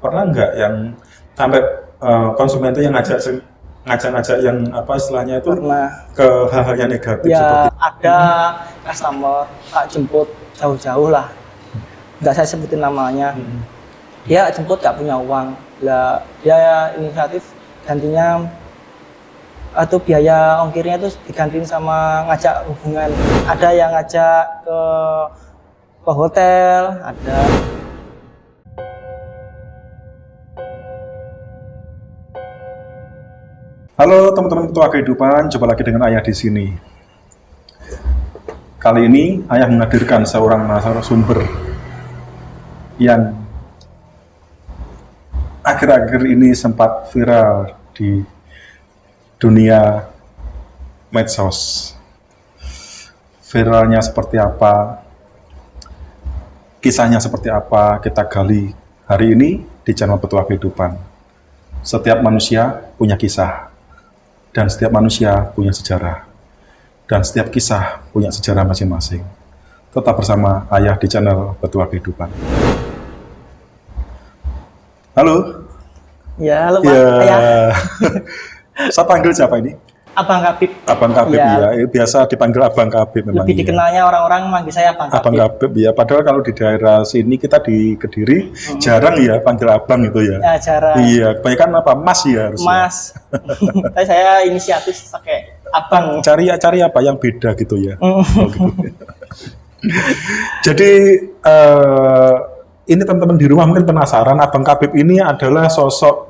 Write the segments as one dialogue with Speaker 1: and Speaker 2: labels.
Speaker 1: pernah nggak yang sampai konsumen itu yang ngajak yang apa istilahnya itu
Speaker 2: Pernah.
Speaker 1: ke hal-hal yang negatif
Speaker 2: Ya
Speaker 1: seperti
Speaker 2: ada customer tak jemput jauh-jauh lah, nggak saya sebutin namanya. Dia jemput nggak punya uang, lah dia inisiatif gantinya atau biaya ongkirnya itu digantiin sama ngajak hubungan. Ada yang ngajak ke hotel, ada.
Speaker 1: Halo teman-teman Petua Kehidupan, jumpa lagi dengan Ayah di sini. Kali ini Ayah menghadirkan seorang narasumber yang akhir-akhir ini sempat viral di dunia medsos. Viralnya seperti apa, kisahnya seperti apa, kita gali hari ini di channel Petua Kehidupan. Setiap manusia punya kisah, dan setiap manusia punya sejarah, dan setiap kisah punya sejarah masing-masing. Tetap bersama Ayah di channel Petua Kehidupan. Halo.
Speaker 2: Ya, halo Pak.
Speaker 1: Ya.
Speaker 2: Ayah.
Speaker 1: Saya panggil siapa ini?
Speaker 2: Abang Kabib.
Speaker 1: Abang Kabib
Speaker 2: Ya.
Speaker 1: ya. Biasa dipanggil Abang Kabib memang.
Speaker 2: Lebih
Speaker 1: iya.
Speaker 2: dikenalnya orang-orang manggil saya Abang Kabib.
Speaker 1: Abang Kabib ya. Padahal kalau di daerah sini kita di Kediri jarang ya panggil Abang itu ya.
Speaker 2: Ya, jarang.
Speaker 1: Iya, kebanyakan apa? Mas ya harusnya.
Speaker 2: Mas. Tapi saya inisiatif pakai Abang.
Speaker 1: Cari apa yang beda gitu ya. Oh, gitu. Jadi ini teman-teman di rumah mungkin penasaran, Abang Kabib ini adalah sosok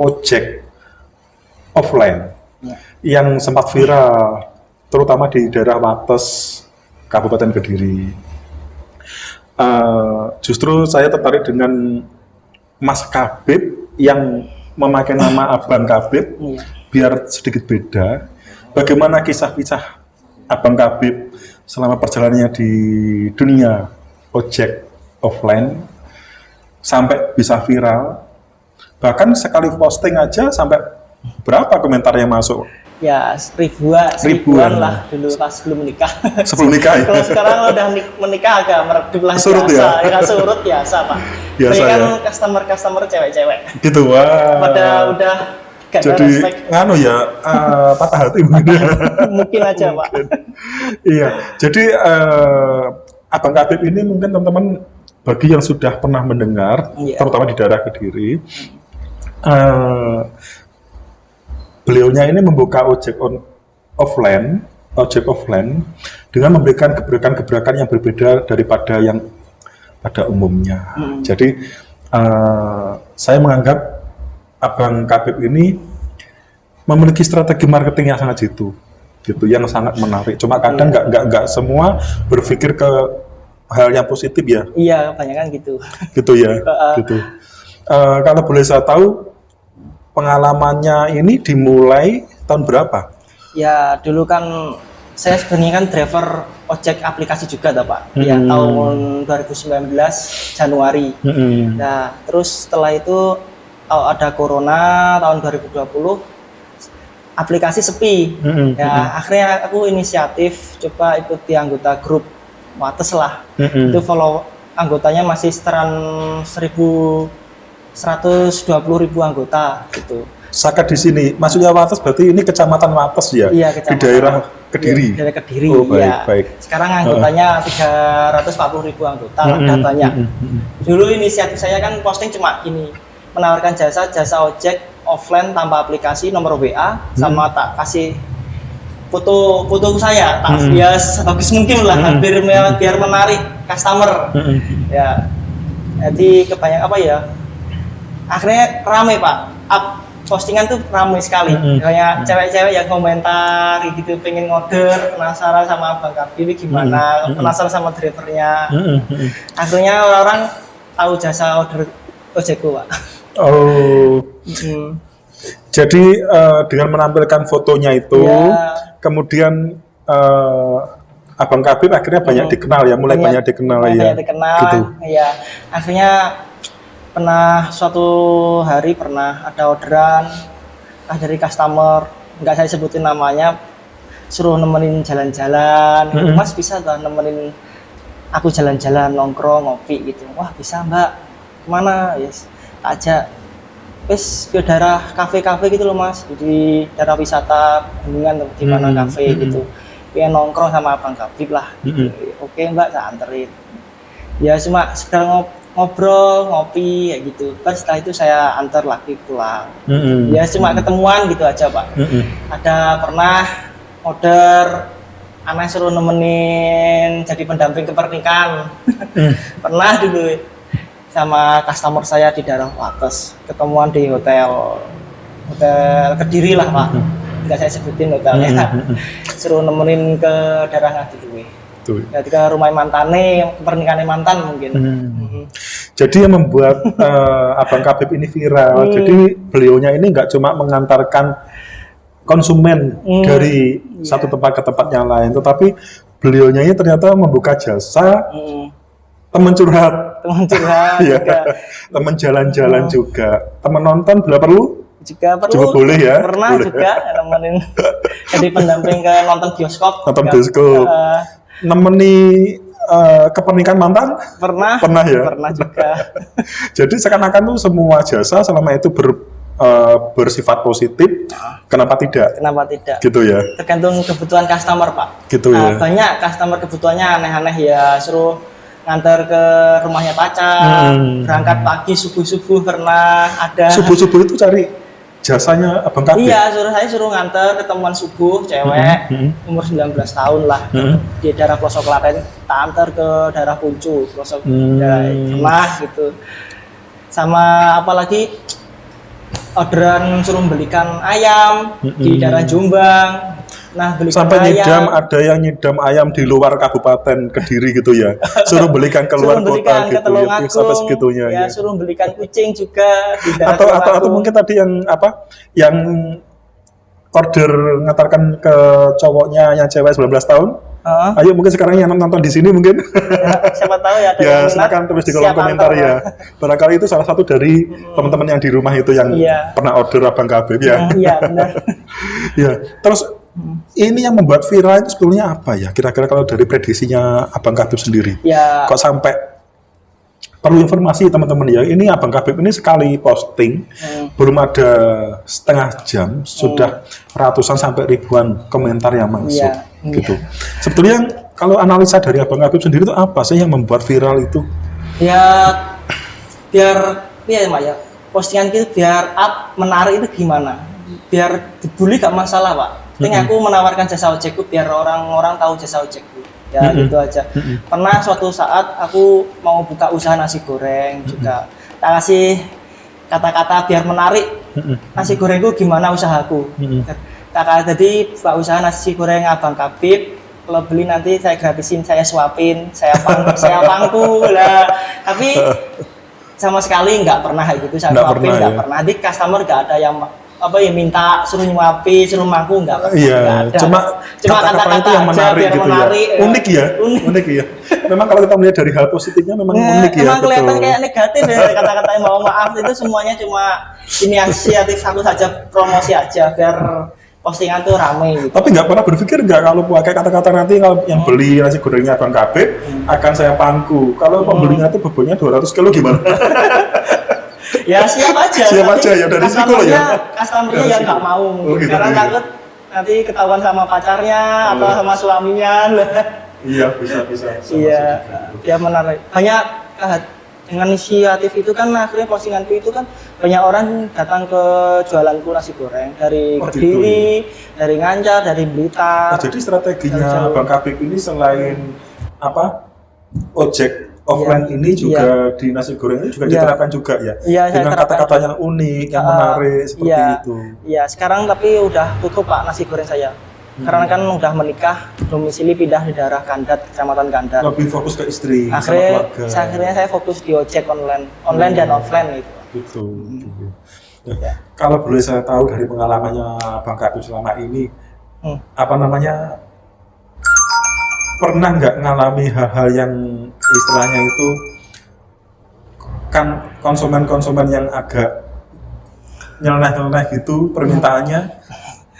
Speaker 1: ojek offline yang sempat viral, terutama di daerah Wates, Kabupaten Kediri. Justru saya tertarik dengan Mas Kabib yang memakai nama Abang Kabib, biar sedikit beda. Bagaimana kisah-kisah Abang Kabib selama perjalanannya di dunia ojek offline sampai bisa viral, bahkan sekali posting aja sampai berapa komentar yang masuk?
Speaker 2: Ya, ribuan lah dulu pas belum menikah.
Speaker 1: Sebelum nikah ya?
Speaker 2: Kalau sekarang udah menikah agak meredup lah,
Speaker 1: Surut
Speaker 2: biasa.
Speaker 1: ya?
Speaker 2: Surut biasa Pak.
Speaker 1: Biasa
Speaker 2: kan
Speaker 1: ya?
Speaker 2: customer cewek-cewek.
Speaker 1: Gitu, wah.
Speaker 2: Pada udah gak ada
Speaker 1: Jadi
Speaker 2: respect.
Speaker 1: nganu ya, patah hati mungkin.
Speaker 2: Mungkin aja Pak.
Speaker 1: Iya, jadi Abang Kabib ini mungkin teman-teman bagi yang sudah pernah mendengar, terutama di daerah Kediri, beliaunya ini membuka ojek offline dengan memberikan gebrakan-gebrakan yang berbeda daripada yang pada umumnya. Jadi saya menganggap Abang Kabib ini memiliki strategi marketing yang sangat gitu, yang sangat menarik. Cuma kadang nggak semua berpikir ke hal yang positif ya.
Speaker 2: Iya, kebanyakan gitu.
Speaker 1: Gitu ya. Gitu. Kalau boleh saya tahu, pengalamannya ini dimulai tahun berapa? Ya,
Speaker 2: dulu kan saya sebenarnya kan driver ojek aplikasi juga Pak. Ya, tahun 2019 Januari. Nah, terus setelah itu ada corona tahun 2020, aplikasi sepi. Akhirnya aku inisiatif coba ikuti anggota grup Wates lah. Itu follow anggotanya masih sekitaran 120.000 anggota gitu.
Speaker 1: Sakat di sini, maksudnya Wates berarti ini kecamatan Wates ya?
Speaker 2: Iya,
Speaker 1: di daerah Kediri.
Speaker 2: Iya, daerah Kediri.
Speaker 1: Oh, baik,
Speaker 2: ya.
Speaker 1: baik.
Speaker 2: Sekarang anggotanya 340.000 anggota datanya. Dulu inisiatif saya kan posting cuma ini, menawarkan jasa ojek offline tanpa aplikasi, nomor WA, sama tak kasih foto saya, tak hias bagus mungkin lah, biar menarik customer. Ya, jadi kebanyakan apa ya? Akhirnya rame Pak, postingan tuh ramai sekali. Kayak cewek-cewek yang komentar gitu, pengen order, penasaran sama Abang Kabib gimana, penasaran sama drivernya. Akhirnya orang-orang tahu jasa order ojekku Pak.
Speaker 1: Oh. Jadi dengan menampilkan fotonya itu, kemudian Abang Kabib akhirnya banyak dikenal ya, mulai banyak dikenal ya.
Speaker 2: Gitu. Ya, akhirnya pernah suatu hari ada orderan dari customer, nggak saya sebutin namanya, suruh nemenin jalan-jalan. Mas bisa nggak nemenin aku jalan-jalan nongkrong ngopi gitu? Wah bisa Mbak. Mana yes ajak wis ke daerah kafe-kafe gitu loh Mas, di daerah wisata gunungan di mana kafe gitu, pengen nongkrong sama Abang Kabib lah gitu. Oke Mbak, saya anterin ya, cuma sekedar ngobrol ngopi kayak gitu. Terus setelah itu saya antar lagi pulang. Ya cuma ketemuan gitu aja Pak. Ada pernah order anak suruh nemenin jadi pendamping ke pernikahan. Pernah dulu sama customer saya di daerah Wates, ketemuan di hotel Kediri lah Pak, nggak saya sebutin hotelnya. Suruh nemenin ke daerah Ngadiluwe, jadi ke rumah mantane, pernikahan mantan mungkin.
Speaker 1: Jadi yang membuat Abang Kabib ini viral, jadi beliaunya ini nggak cuma mengantarkan konsumen dari satu tempat ke tempat yang lain, tetapi beliaunya ini ternyata membuka jasa teman curhat ya, teman jalan-jalan juga, teman nonton bila perlu
Speaker 2: juga
Speaker 1: boleh ya,
Speaker 2: pernah
Speaker 1: boleh.
Speaker 2: Juga nemenin jadi pendamping ke nonton bioskop,
Speaker 1: nemeni ke pernikahan mantan
Speaker 2: pernah
Speaker 1: ya,
Speaker 2: pernah juga.
Speaker 1: Jadi seakan-akan tuh semua jasa selama itu bersifat positif, kenapa tidak gitu ya,
Speaker 2: tergantung kebutuhan customer Pak
Speaker 1: gitu ya.
Speaker 2: Banyak customer kebutuhannya aneh-aneh ya, suruh ngantar ke rumahnya pacar, berangkat pagi subuh-subuh, pernah ada
Speaker 1: subuh-subuh itu cari jasanya Abang Kabib.
Speaker 2: Iya, suruh ngantar ketemuan subuh cewek umur 19 tahun lah di daerah Pelosok Klaten, tak antar ke daerah Puncu Pelosok pernah gitu. Sama apalagi orderan suruh belikan ayam di daerah Jombang. Nah,
Speaker 1: sampai nyidam, ada yang nyidam ayam di luar Kabupaten Kediri gitu ya, suruh belikan ke luar kota gitu ya, sampai segitunya
Speaker 2: ya. Suruh belikan kucing juga di
Speaker 1: atau mungkin tadi yang yang order ngantarkan ke cowoknya yang cewek 19 tahun. Ayo mungkin sekarang yang nonton di sini mungkin
Speaker 2: siapa tahu ya,
Speaker 1: ya silakan tulis di kolom komentar ya. Barangkali itu salah satu dari teman-teman yang di rumah itu yang pernah order Abang Kabib ya.
Speaker 2: Iya benar.
Speaker 1: Ya, terus ini yang membuat viral itu sebetulnya apa ya? Kira-kira kalau dari prediksinya Abang Kabib sendiri, kok sampai perlu informasi teman-teman ya? Ini Abang Kabib ini sekali posting, belum ada setengah jam sudah ratusan sampai ribuan komentar yang masuk, gitu. Sebetulnya kalau analisa dari Abang Kabib sendiri itu apa sih yang membuat viral itu?
Speaker 2: Ya, biar ya, postingan itu biar menarik itu gimana? Biar dibully gak masalah Pak. Penting aku menawarkan jasa ojekku biar orang-orang tahu jasa ojekku. Ya gitu aja. Pernah suatu saat aku mau buka usaha nasi goreng juga. Tak kasih kata-kata biar menarik. Nasi gorengku gimana usahaku. Jadi buka usaha nasi goreng Abang Kabib. Kalau beli nanti saya gratisin, saya suapin, saya pangku lah. Tapi sama sekali nggak pernah gitu, saya suapin nggak pernah. Nanti customer nggak ada yang minta suruh nyuapi, suruh mangku enggak.
Speaker 1: Iya, cuma kata-kata yang menarik gitu menarik, ya. Unik ya. Memang kalau kita melihat dari hal positifnya memang unik ya.
Speaker 2: Memang kelihatan kayak negatif ya kata-kata yang mau maaf itu semuanya cuma inisiatif aku saja, promosi aja biar postingan tuh rame gitu.
Speaker 1: Tapi nggak pernah berpikir nggak kalau pakai kata-kata nanti kalau yang beli nasi gorengnya Abang Kabib akan saya pangku. Kalau pembelinya tuh bobotnya 200 kilo gimana?
Speaker 2: Ya siap aja
Speaker 1: ya dari situ ya.
Speaker 2: Customernya yang nggak mau mungkin, karena takut nanti ketahuan sama pacarnya atau sama suaminya.
Speaker 1: Iya bisa.
Speaker 2: Iya, ya menarik. Banyak dengan inisiatif itu kan akhirnya postinganku itu kan banyak orang datang ke jualanku nasi goreng dari Kediri, dari Ngancar, dari Blitar.
Speaker 1: Jadi strateginya Abang Kabib ini selain ojek offline ini juga di nasi goreng ini juga diterapkan juga ya, dengan kata-kata yang unik, yang menarik seperti itu.
Speaker 2: Iya, sekarang tapi udah tutup Pak nasi goreng saya. Karena kan udah menikah, domisili pindah di daerah Gandat, Kecamatan Gandat.
Speaker 1: Lebih fokus ke istri,
Speaker 2: sama keluarga. Akhirnya saya fokus di ojek online dan offline itu.
Speaker 1: Betul. Kalau boleh saya tahu dari pengalamannya Bang Kabib selama ini, pernah nggak ngalami hal-hal yang istilahnya itu kan konsumen yang agak nyeleneh gitu permintaannya,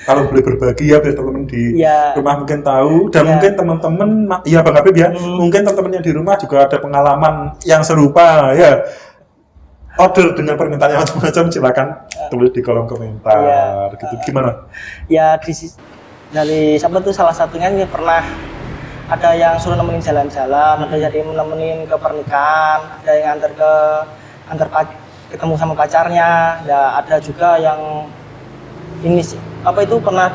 Speaker 1: kalau boleh berbagi ya biar teman-teman di rumah mungkin tahu, dan mungkin teman-teman Bang Kabib ya, mungkin teman-teman yang di rumah juga ada pengalaman yang serupa ya. order dengan permintaan yang macam-macam, silakan tulis di kolom komentar.
Speaker 2: Iya.
Speaker 1: Gitu. Gimana?
Speaker 2: Ya dari siapa tuh salah satunya ini pernah ada yang suruh nemenin jalan-jalan, ada yang nemenin ke pernikahan, ada yang ketemu sama pacarnya, ya ada juga yang ini sih apa itu pernah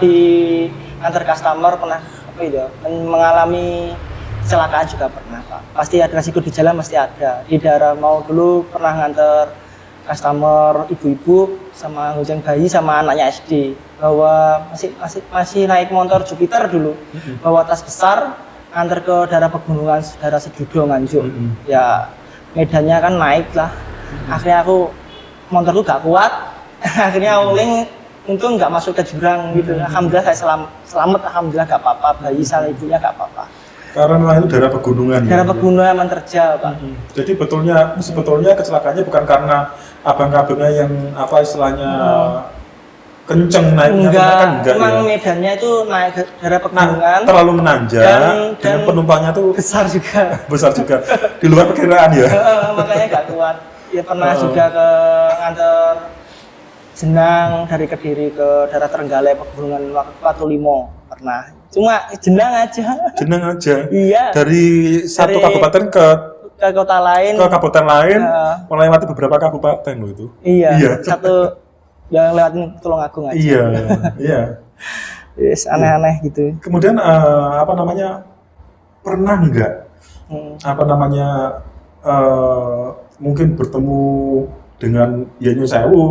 Speaker 2: antar customer, pernah apa itu mengalami kecelakaan juga pernah Pak. Pasti ada resiko di jalan, pasti ada. Di daerah mau dulu pernah nganter customer ibu-ibu sama ngojek bayi sama anaknya SD, bawa masih naik motor Jupiter dulu, bawa tas besar antar ke daerah pegunungan, daerah Sejudo Nganjuk. Ya medannya kan naik lah. Akhirnya aku motorku gak kuat. Akhirnya oleng untung nggak masuk ke jurang gitu. Alhamdulillah saya selamat, alhamdulillah gak apa-apa, bayi sama ibunya gak apa-apa.
Speaker 1: Karena itu daerah pegunungan.
Speaker 2: Daerah pegunungan emang terjal Pak.
Speaker 1: Jadi sebetulnya kecelakaannya bukan karena abang-abangnya yang apa istilahnya kenceng naiknya, kan enggak
Speaker 2: emang
Speaker 1: ya.
Speaker 2: medannya itu naik ke daerah pegunungan,
Speaker 1: terlalu menanjak dan penumpangnya tuh
Speaker 2: besar juga.
Speaker 1: besar juga di luar perkiraan ya.
Speaker 2: Makanya gak kuat. Ya pernah juga ke nganter jenang dari Kediri ke daerah Trenggalek pegunungan Watu Limo pernah. Cuma jenang aja. Iya.
Speaker 1: Dari satu kabupaten ke
Speaker 2: kota lain.
Speaker 1: Ke kabupaten lain, melewati beberapa kabupaten loh itu.
Speaker 2: Iya. Satu yang lewatin Tulungagung aja.
Speaker 1: Iya.
Speaker 2: Yes, aneh-aneh gitu.
Speaker 1: Kemudian pernah nggak mungkin bertemu dengan Nyun Sewu,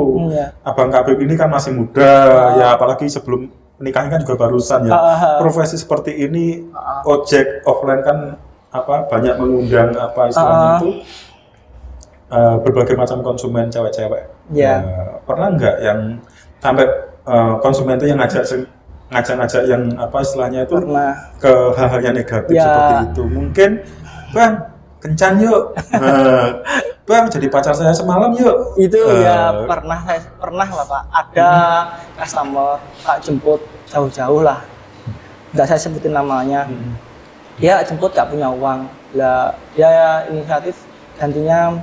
Speaker 1: Abang Kabib ini kan masih muda, ya apalagi sebelum nikahnya kan juga barusan ya. Profesi seperti ini, ojek offline kan banyak mengundang istilahnya itu berbagai macam konsumen cewek-cewek.
Speaker 2: Ya.
Speaker 1: Pernah nggak yang sampai konsumen itu yang ngajak yang istilahnya itu ke hal-hal yang negatif seperti itu? Mungkin Bang kencan yuk, Bang jadi pacar saya semalam yuk.
Speaker 2: Itu ya pernah lah Pak. Ada customer tak jemput jauh-jauh lah, nggak saya sebutin namanya. Dia jemput gak punya uang, lah dia inisiatif gantinya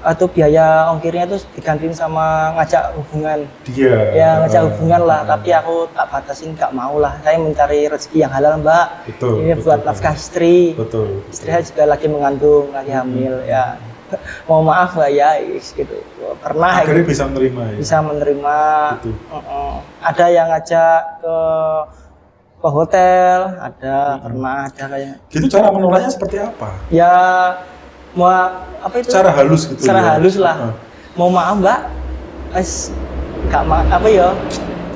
Speaker 2: atau biaya ongkirnya itu digantiin sama ngajak hubungan. Ngajak hubungan lah, tapi aku tak batasin, gak mau lah. Saya mencari rezeki yang halal Mbak. Ini buat nafkah istri. Istri saya juga lagi mengandung, lagi hamil ya. Mau maaf Mbak ya, gitu. Pernah.
Speaker 1: Akhirnya bisa menerima ya.
Speaker 2: Bisa menerima. Ada yang ngajak ke hotel, pernah ada kayak.
Speaker 1: Gitu cara menolaknya seperti apa?
Speaker 2: Ya mau apa itu?
Speaker 1: Secara halus gitu.
Speaker 2: Halus lah. Mau maaf Mbak,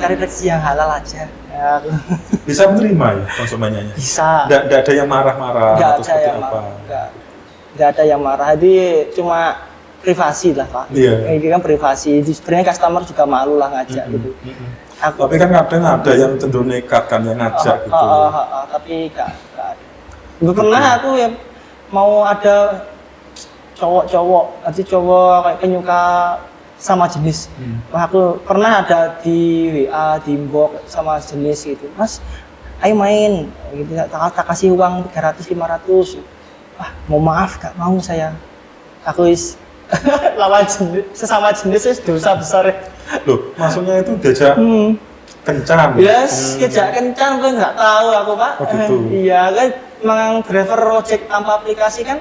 Speaker 2: cari rezeki yang halal aja. Ya.
Speaker 1: Bisa menerima ya konsumennya?
Speaker 2: Bisa.
Speaker 1: Nggak ada yang marah-marah atau seperti apa?
Speaker 2: Nggak ada yang marah. Jadi cuma privasi lah Pak. Ini kan privasi. Sebenarnya customer juga malu lah ngajak gitu.
Speaker 1: Tapi kan kadang ada yang cenderung nekat kan yang ngajak gitu.
Speaker 2: Tapi nggak ada. Pernah aku ya mau ada cowok nanti cowok kayak penyuka sama jenis. Aku pernah ada di WA, di inbox sama jenis gitu. Mas, ayo main. Gitu, tak kasih uang 300-500. Mau maaf, gak mau saya. Aku lawan jenis, sesama jenis dosa besar ya.
Speaker 1: Loh, maksudnya itu diajak kencan?
Speaker 2: Yes, diajak kencan, gue nggak tahu aku Pak.
Speaker 1: Gitu.
Speaker 2: Iya kan, memang driver ojek tanpa aplikasi kan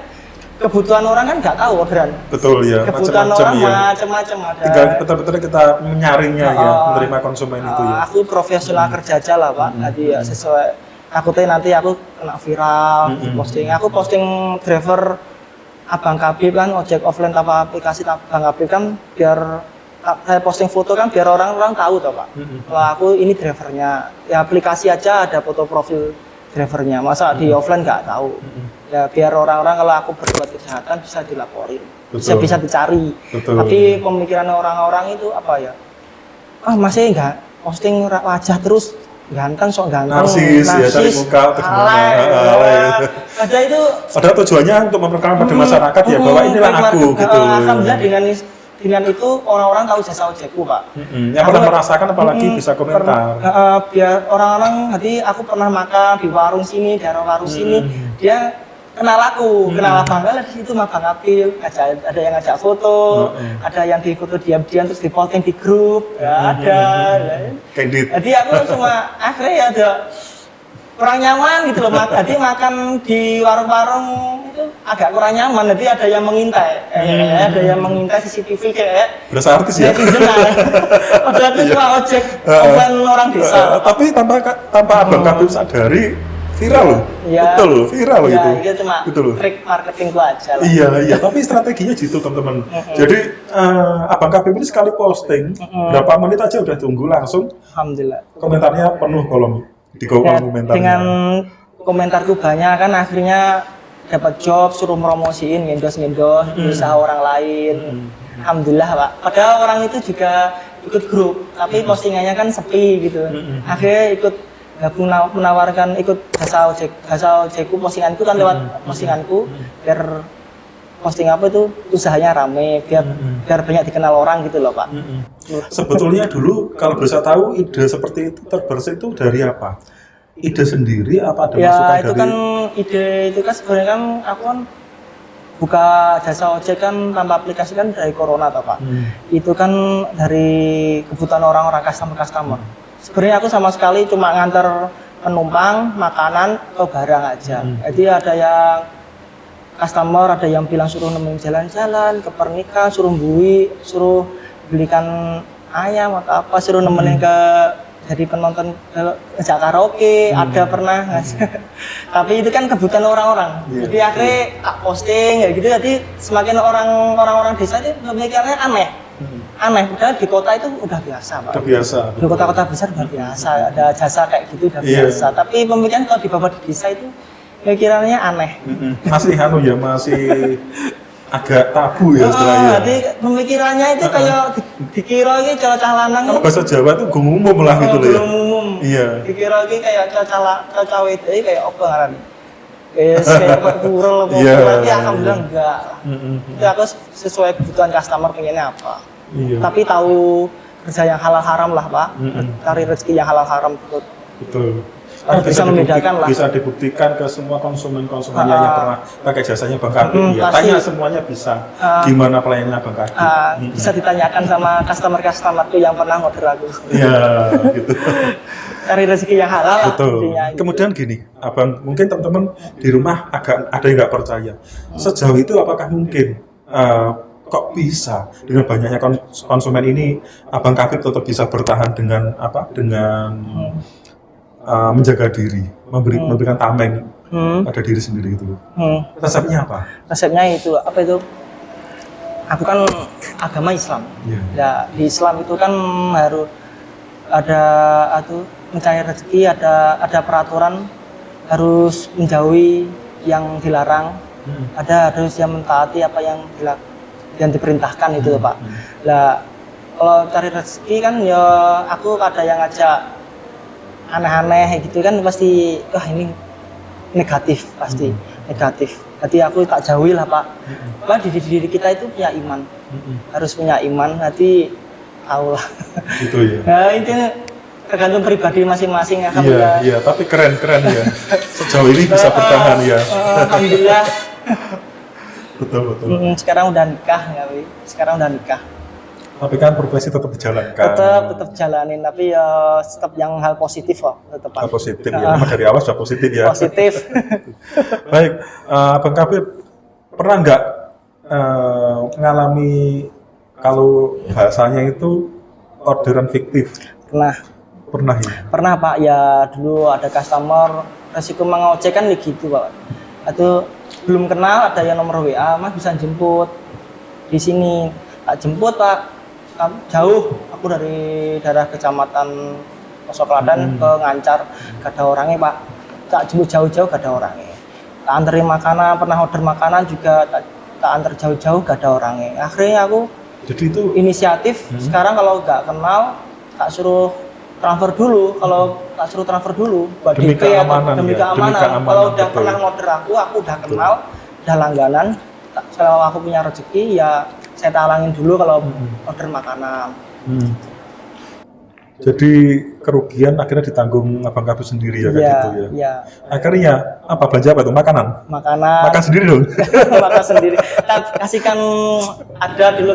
Speaker 2: kebutuhan orang kan nggak tahu orderan.
Speaker 1: Betul ya.
Speaker 2: Kebutuhan orang macam-macam ada.
Speaker 1: Tinggal betul-betul kita menyaringnya ya, menerima konsumen itu ya.
Speaker 2: Aku profesional kerja aja lah Pak. Jadi ya sesuai. Nanti aku kena viral, posting. Aku posting driver Abang Kabib kan ojek offline tanpa aplikasi Abang Kabib kan biar saya posting foto kan biar orang-orang tahu toh Pak. Kalau aku ini drivernya. Ya aplikasi aja ada foto profil drivernya. Masa di offline nggak tahu. Ya biar orang-orang kalau aku berbuat kejahatan bisa dilaporin, bisa dicari. Tapi pemikiran orang-orang itu apa ya? Masih nggak posting wajah terus ganteng, sok ganteng,
Speaker 1: narsis ya, cari muka atau gimana?
Speaker 2: Ada itu.
Speaker 1: Padahal tujuannya untuk memperkenalkan pada masyarakat ya bahwa inilah aku gitu.
Speaker 2: Alhamdulillah dengan itu orang-orang tahu jasa ojekku Pak.
Speaker 1: Yang pernah merasakan apalagi bisa komentar.
Speaker 2: Biar orang-orang, aku pernah makan di warung sini, daerah warung sini, dia kenal aku, kenal abang lah di situ Abang Kapil, ada yang ngajak foto, ada yang di foto diam-diam terus diposting di grup, ya ada.
Speaker 1: Candid.
Speaker 2: Jadi aku cuma akhirnya ya ada kurang nyaman gitu loh, jadi makan di warung-warung itu agak kurang nyaman, jadi ada yang mengintai, ada yang mengintai CCTV kayak
Speaker 1: berasa artis ya.
Speaker 2: Netizen lah, padahal itu cuma ojek offline orang desa.
Speaker 1: Tapi tanpa Abang Kapil sadari viral loh,
Speaker 2: Ya,
Speaker 1: betul loh, viral loh
Speaker 2: ya,
Speaker 1: itu
Speaker 2: cuma
Speaker 1: gitu loh.
Speaker 2: trik marketingku aja lah.
Speaker 1: Iya, tapi strateginya gitu teman-teman. Jadi Abang Kapil ini sekali posting, berapa menit aja udah tunggu langsung
Speaker 2: Alhamdulillah.
Speaker 1: komentarnya penuh kolom di kolom
Speaker 2: Ya,
Speaker 1: komentarnya.
Speaker 2: dengan komentarku banyak kan akhirnya dapat job, suruh promosiin, ngendos usaha orang lain. Alhamdulillah Pak. Padahal orang itu juga ikut grup, tapi postingannya kan sepi gitu. Akhirnya ikut gabung menawarkan ikut jasa ojekku, postinganku kan lewat postinganku biar posting apa itu usahanya rame, biar banyak dikenal orang gitu loh Pak.
Speaker 1: Sebetulnya dulu kalau bisa tahu ide seperti itu terbersih itu dari apa? Ide sendiri apa ada
Speaker 2: Ya
Speaker 1: masukan
Speaker 2: itu
Speaker 1: dari?
Speaker 2: kan ide itu kan sebenarnya kan aku kan buka jasa ojek kan tanpa aplikasi kan dari corona toh Pak. Itu kan dari kebutuhan orang-orang customer. Sebenarnya aku sama sekali cuma nganter penumpang, makanan, atau barang aja. Jadi ada yang customer, ada yang bilang suruh nemenin jalan-jalan ke pernikahan, suruh suruh belikan ayam atau apa, suruh nemenin ke jadi penonton ke karaoke, ada pernah. Tapi itu kan kebutuhan orang-orang. Jadi akhirnya tak posting ya gitu. Jadi semakin orang-orang desa itu memikirnya aneh, padahal di kota itu udah biasa Pak.
Speaker 1: Udah biasa.
Speaker 2: Di kota-kota besar udah biasa, ada jasa kayak gitu udah biasa. Tapi pemikiran kalau dibawa di desa itu pemikirannya aneh.
Speaker 1: Masih masih agak tabu ya istilahnya.
Speaker 2: Jadi pemikirannya itu kayak dikira ini cowok lanang.
Speaker 1: Kalau bahasa Jawa itu gung umum lah gitu loh ya.
Speaker 2: Umum.
Speaker 1: Iya.
Speaker 2: Dikira ini kayak cowok wedok ini kayak apa ngarani? Kayak perkurel apa? Tapi alhamdulillah enggak. Jadi aku sesuai kebutuhan customer pengennya apa.
Speaker 1: Iya.
Speaker 2: Tapi tahu kerja yang halal haram lah Pak, cari rezeki yang halal haram
Speaker 1: Betul.
Speaker 2: bisa membedakan lah.
Speaker 1: Bisa dibuktikan ke semua konsumen-konsumennya yang pernah pakai jasanya Bang Kapil. Ya, tanya semuanya bisa. Gimana pelayanannya Bang Kapil?
Speaker 2: Bisa ditanyakan sama customer-customerku yang pernah order aku.
Speaker 1: Iya, gitu.
Speaker 2: Cari rezeki yang halal.
Speaker 1: Betul.
Speaker 2: Lah, gitu.
Speaker 1: Kemudian gini, Abang, mungkin teman-teman di rumah agak ada yang nggak percaya. Sejauh itu apakah mungkin kok bisa dengan banyaknya konsumen ini Abang Kapil tetap bisa bertahan dengan menjaga diri, memberikan tameng pada diri sendiri itu. Resepnya apa?
Speaker 2: Resepnya itu apa itu? Aku kan agama Islam. Ya di Islam itu kan harus ada mencari rezeki, ada peraturan harus menjauhi yang dilarang, harus yang mentaati apa yang diperintahkan itu Pak. Lah kalau cari rezeki kan ya aku ada yang ngajak aneh-aneh gitu kan pasti ini negatif pasti negatif. Jadi aku tak jauhi lah Pak. Pak di diri kita itu punya iman, harus punya iman. Nanti tahu lah. Gitu ya. Nah itu tergantung pribadi masing-masing ya.
Speaker 1: Iya, tapi keren ya. Sejauh ini bisa bertahan ya.
Speaker 2: Alhamdulillah.
Speaker 1: Betul.
Speaker 2: Sekarang udah nikah.
Speaker 1: Tapi kan profesi tetap dijalankan.
Speaker 2: Tetap jalanin, tapi ya tetap yang hal positif kok, tetap.
Speaker 1: Hal positif ya, memang dari awal sudah positif ya.
Speaker 2: Positif.
Speaker 1: Baik, Abang Kapil pernah nggak mengalami kalau bahasanya itu orderan fiktif? Pernah ya?
Speaker 2: Pernah Pak, ya dulu ada customer resiko mengojek kan gitu Pak. Atau belum kenal ada yang nomor WA, Mas bisa jemput di sini. Tak jemput Pak, jauh. Aku dari daerah kecamatan Poso Klaten ke Ngancar, gak ada orangnya Pak. Tak jemput jauh-jauh gak ada orangnya. Tak anterin makanan, pernah order makanan juga tak anter jauh-jauh gak ada orangnya. Akhirnya aku
Speaker 1: jadi itu
Speaker 2: inisiatif. Sekarang kalau gak kenal tak suruh transfer dulu. Kalau tak suruh transfer dulu buat
Speaker 1: demi
Speaker 2: DP
Speaker 1: keamanan,
Speaker 2: demi keamanan. Kalau udah pernah order aku udah kenal, udah langganan. Kalau aku punya rezeki ya saya talangin dulu kalau order makanan.
Speaker 1: Jadi kerugian akhirnya ditanggung Abang Kabib sendiri ya kayak
Speaker 2: Iya,
Speaker 1: gitu ya.
Speaker 2: iya.
Speaker 1: Akhirnya apa belanja apa tuh? Makanan.
Speaker 2: Makanan.
Speaker 1: Makan sendiri dong.
Speaker 2: Makan sendiri. Kita kasihkan ada dulu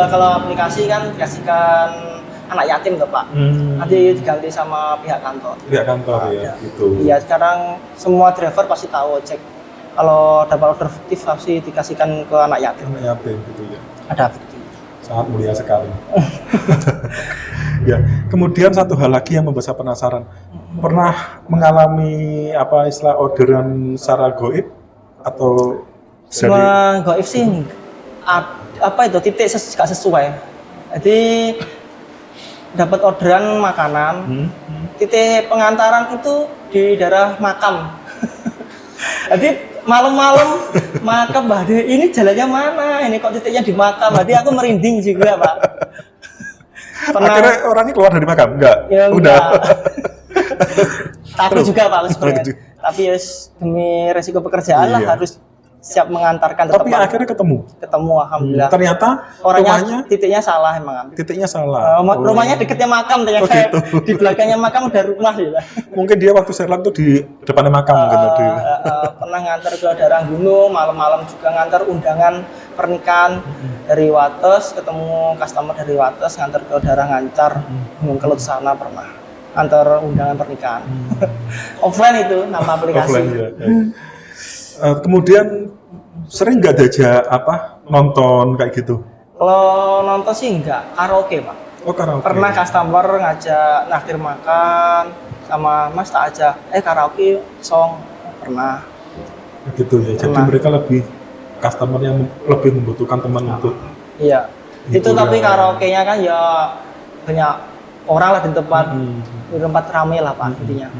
Speaker 2: kalau aplikasi kan kasihkan anak yatim tuh Pak. Nanti diganti sama pihak kantor.
Speaker 1: Pihak kantor ya gitu.
Speaker 2: Iya, sekarang semua driver pasti tahu ojek. Kalau dapat order fiktif pasti dikasihkan ke anak yatim.
Speaker 1: Anak yatim gitu ya.
Speaker 2: Ada fiktif.
Speaker 1: Sangat mulia sekali. Ya, kemudian satu hal lagi yang membuat saya penasaran. Pernah mengalami apa istilah orderan secara goib atau dari
Speaker 2: Semua goib sih apa itu titik gak sesuai. Jadi dapat orderan makanan, titik pengantaran itu di daerah makam. Jadi malam-malam makam Mbah De, ini jalannya mana? Ini kok titiknya di makam? Berarti aku merinding juga Pak.
Speaker 1: akhirnya orangnya keluar dari makam? Enggak?
Speaker 2: Ya,
Speaker 1: Udah.
Speaker 2: Takut juga Pak sebenarnya.
Speaker 1: Takut juga.
Speaker 2: Tapi demi resiko pekerjaan lah
Speaker 1: Iya.
Speaker 2: harus siap mengantarkan tetap
Speaker 1: Tapi akhirnya ketemu.
Speaker 2: alhamdulillah.
Speaker 1: Ternyata
Speaker 2: Orangnya
Speaker 1: rumahnya
Speaker 2: titiknya salah emang.
Speaker 1: titiknya salah.
Speaker 2: Rumahnya deketnya makam ternyata.
Speaker 1: Oh, gitu.
Speaker 2: Di belakangnya makam udah rumah gitu.
Speaker 1: Mungkin dia waktu serlang tuh di depannya makam mungkin tadi.
Speaker 2: Pernah ngantar ke daerah gunung, malam-malam juga ngantar undangan pernikahan dari Wates, ketemu customer dari Wates ngantar ke daerah Ngancar, Gunung Kelut sana pernah ngantar undangan pernikahan. Offline itu nama aplikasi.
Speaker 1: Offline ya. Kemudian sering nggak diajak apa nonton kayak gitu?
Speaker 2: Kalau nonton sih enggak, karaoke Pak.
Speaker 1: Oh karaoke.
Speaker 2: Pernah customer ngajak naktir makan sama Mas tak aja, karaoke song pernah.
Speaker 1: Gitu ya. Jadi
Speaker 2: Pernah.
Speaker 1: mereka lebih customer yang lebih membutuhkan teman untuk
Speaker 2: Iya.
Speaker 1: Gitu
Speaker 2: Itu tapi
Speaker 1: ya.
Speaker 2: karaoke-nya kan ya banyak orang lah di tempat ramai lah Pak intinya.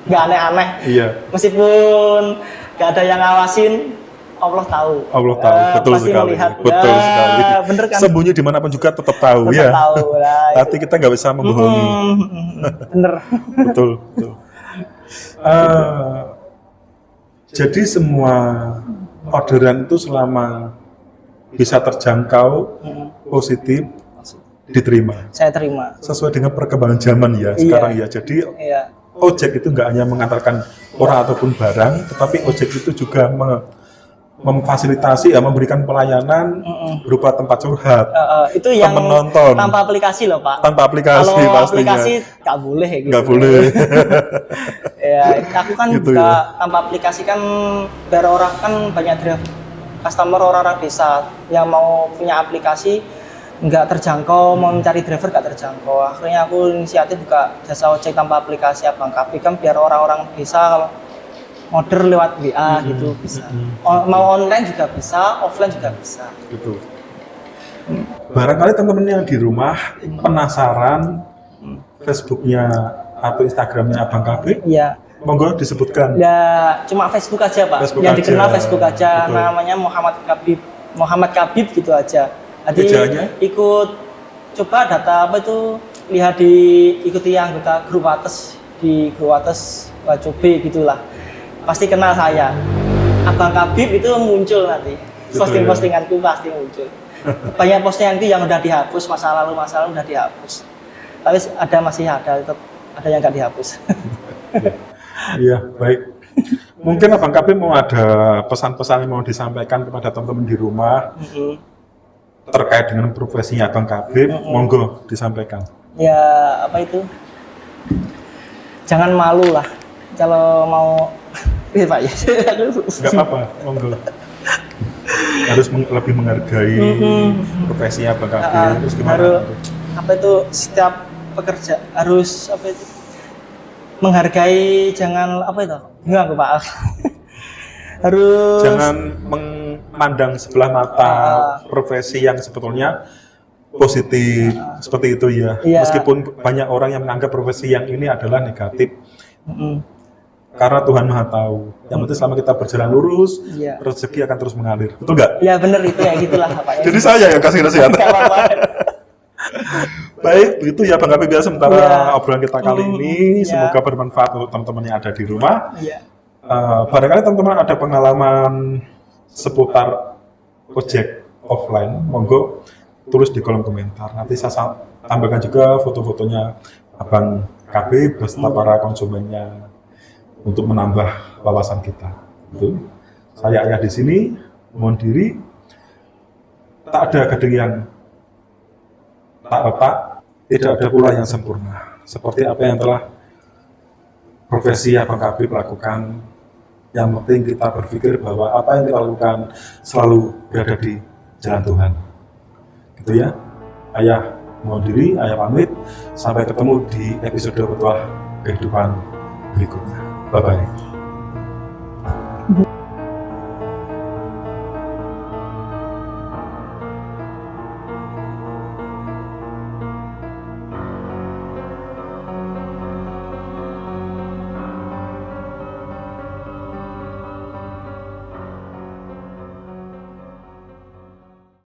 Speaker 2: Nggak aneh-aneh.
Speaker 1: Iya.
Speaker 2: Meskipun nggak ada yang ngawasin, Allah tahu.
Speaker 1: Allah tahu, betul
Speaker 2: pasti
Speaker 1: sekali.
Speaker 2: melihat.
Speaker 1: Betul
Speaker 2: Ya,
Speaker 1: sekali.
Speaker 2: bener kan?
Speaker 1: Sembunyi dimanapun juga tetap tahu
Speaker 2: Tetap
Speaker 1: ya.
Speaker 2: tahu lah.
Speaker 1: Berarti kita nggak bisa membohongi.
Speaker 2: Bener.
Speaker 1: Betul, betul. Jadi semua orderan itu selama bisa terjangkau, positif, diterima.
Speaker 2: Saya terima.
Speaker 1: Sesuai dengan perkembangan zaman ya sekarang ya. Jadi
Speaker 2: Iya.
Speaker 1: ojek itu nggak hanya mengantarkan orang ataupun barang, tetapi ojek itu juga memfasilitasi ya, memberikan pelayanan berupa tempat curhat,
Speaker 2: Itu yang
Speaker 1: temen nonton.
Speaker 2: tanpa aplikasi loh Pak.
Speaker 1: Tanpa aplikasi
Speaker 2: Kalau
Speaker 1: pastinya.
Speaker 2: aplikasi nggak boleh gitu.
Speaker 1: Nggak boleh.
Speaker 2: Ya, aku kan
Speaker 1: Gitu
Speaker 2: juga
Speaker 1: ya.
Speaker 2: tanpa aplikasi kan biar orang kan banyak customer orang-orang desa yang mau punya aplikasi nggak terjangkau, mau mencari driver nggak terjangkau. Akhirnya aku inisiatif buka jasa ojek tanpa aplikasi Abang Kabib kan biar orang-orang desa kalau order lewat WA gitu bisa. Mau online juga bisa, offline juga bisa.
Speaker 1: Gitu. Barangkali teman-teman yang di rumah penasaran Facebooknya atau Instagramnya Abang Kabib,
Speaker 2: Iya.
Speaker 1: monggo disebutkan.
Speaker 2: Ya cuma Facebook aja Pak.
Speaker 1: Facebook
Speaker 2: yang
Speaker 1: aja.
Speaker 2: dikenal Facebook aja.
Speaker 1: Betul.
Speaker 2: Namanya Muhammad Kabib gitu aja. Jadi
Speaker 1: Ejanya?
Speaker 2: ikut coba data apa itu lihat ikuti anggota grup Wates di grup Wates Wacobe gitulah. Pasti kenal saya. Abang Kabib itu muncul nanti.
Speaker 1: Gitu
Speaker 2: Posting-postinganku pasti muncul. Banyak postingan itu yang udah dihapus, masa lalu udah dihapus. Tapi masih ada, tetap ada yang nggak dihapus.
Speaker 1: Iya, baik. Mungkin Abang Kabib mau ada pesan-pesan yang mau disampaikan kepada teman-teman di rumah terkait dengan profesinya Abang Kabib, monggo disampaikan.
Speaker 2: Ya apa itu? Jangan malu lah kalau mau Pak ya.
Speaker 1: Enggak apa-apa, monggo. Harus lebih menghargai profesinya Abang Kabib. Terus gimana?
Speaker 2: Harus apa itu setiap pekerja harus apa itu menghargai, jangan apa itu? Bingung aku Pak. Harus
Speaker 1: Jangan memandang sebelah mata profesi yang sebetulnya positif seperti itu ya.
Speaker 2: Iya.
Speaker 1: Meskipun banyak orang yang menganggap profesi yang ini adalah negatif. Karena Tuhan Maha tahu. Yang penting selama kita berjalan lurus,
Speaker 2: Iya.
Speaker 1: rezeki akan terus mengalir. Betul nggak?
Speaker 2: Ya bener itu ya gitulah Pak ya.
Speaker 1: Jadi saya yang kasih nasihat.
Speaker 2: Nggak apa-apa.
Speaker 1: Baik, begitu ya Bang Kabib ya sementara
Speaker 2: Iya.
Speaker 1: obrolan kita kali ini.
Speaker 2: Iya.
Speaker 1: Semoga bermanfaat untuk teman-teman yang ada di rumah.
Speaker 2: Iya.
Speaker 1: Barangkali teman-teman ada pengalaman seputar ojek offline, monggo tulis di kolom komentar. Nanti saya tambahkan juga foto-fotonya Abang KB beserta para konsumennya untuk menambah wawasan kita. Itu. Saya Ayah di sini, mohon diri. Tak ada gading yang tak retak, tidak ada pula yang sempurna. Seperti apa yang telah profesi Abang KB lakukan, yang penting kita berpikir bahwa apa yang kita lakukan selalu berada di jalan Tuhan. Gitu ya. Ayah mohon diri, Ayah pamit. Sampai ketemu di episode Petuah Kehidupan berikutnya. Bye-bye.